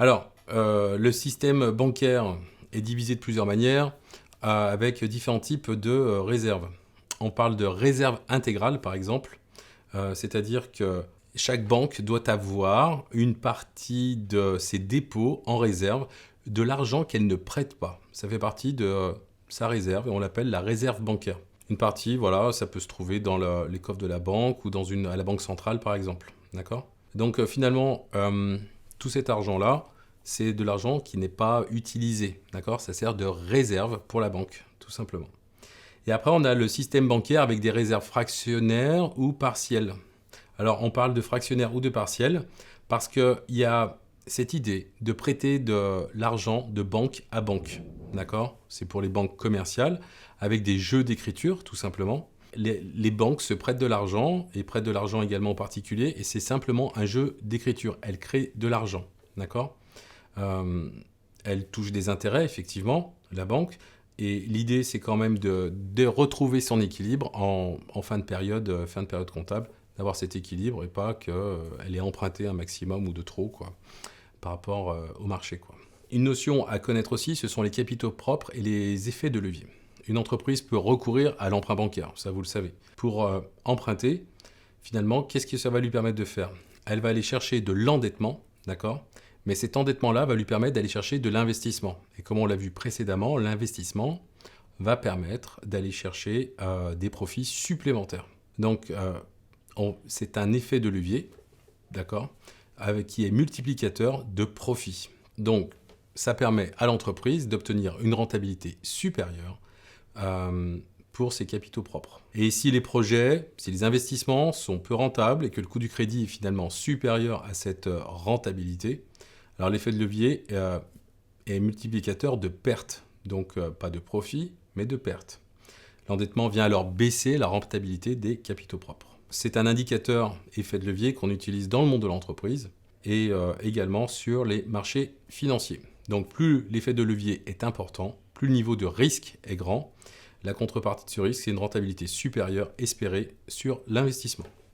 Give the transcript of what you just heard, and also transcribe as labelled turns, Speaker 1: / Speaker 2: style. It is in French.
Speaker 1: Alors, le système bancaire est divisé de plusieurs manières avec différents types de réserves. On parle de réserve intégrale, par exemple, c'est-à-dire que chaque banque doit avoir une partie de ses dépôts en réserve de l'argent qu'elle ne prête pas. Ça fait partie de sa réserve et on l'appelle la réserve bancaire. Une partie, voilà, ça peut se trouver dans les coffres de la banque ou à la banque centrale, par exemple. D'accord ? Donc finalement, tout cet argent-là, c'est de l'argent qui n'est pas utilisé. D'accord ? Ça sert de réserve pour la banque, tout simplement. Et après, on a le système bancaire avec des réserves fractionnaires ou partielles. Alors, on parle de fractionnaire ou de partiel parce qu'il y a cette idée de prêter de l'argent de banque à banque. D'accord ? C'est pour les banques commerciales, avec des jeux d'écriture, tout simplement. Les banques se prêtent de l'argent et prêtent de l'argent également aux particuliers, et c'est simplement un jeu d'écriture. Elles créent de l'argent. D'accord ? Elles touchent des intérêts, effectivement, la banque. Et l'idée, c'est quand même de retrouver son équilibre en fin de période comptable, d'avoir cet équilibre et pas qu'elle ait emprunté un maximum ou de trop quoi, par rapport au marché. Quoi. Une notion à connaître aussi, ce sont les capitaux propres et les effets de levier. Une entreprise peut recourir à l'emprunt bancaire, ça vous le savez. Pour emprunter, finalement, qu'est-ce que ça va lui permettre de faire ? Elle va aller chercher de l'endettement, d'accord ? Mais cet endettement-là va lui permettre d'aller chercher de l'investissement. Et comme on l'a vu précédemment, l'investissement va permettre d'aller chercher des profits supplémentaires. Donc, c'est un effet de levier, d'accord, qui est multiplicateur de profits. Donc, ça permet à l'entreprise d'obtenir une rentabilité supérieure pour ses capitaux propres. Et si les investissements sont peu rentables et que le coût du crédit est finalement supérieur à cette rentabilité, alors l'effet de levier est multiplicateur de pertes, donc pas de profit, mais de pertes. L'endettement vient alors baisser la rentabilité des capitaux propres. C'est un indicateur effet de levier qu'on utilise dans le monde de l'entreprise et également sur les marchés financiers. Donc plus l'effet de levier est important, plus le niveau de risque est grand. La contrepartie de ce risque, c'est une rentabilité supérieure espérée sur l'investissement.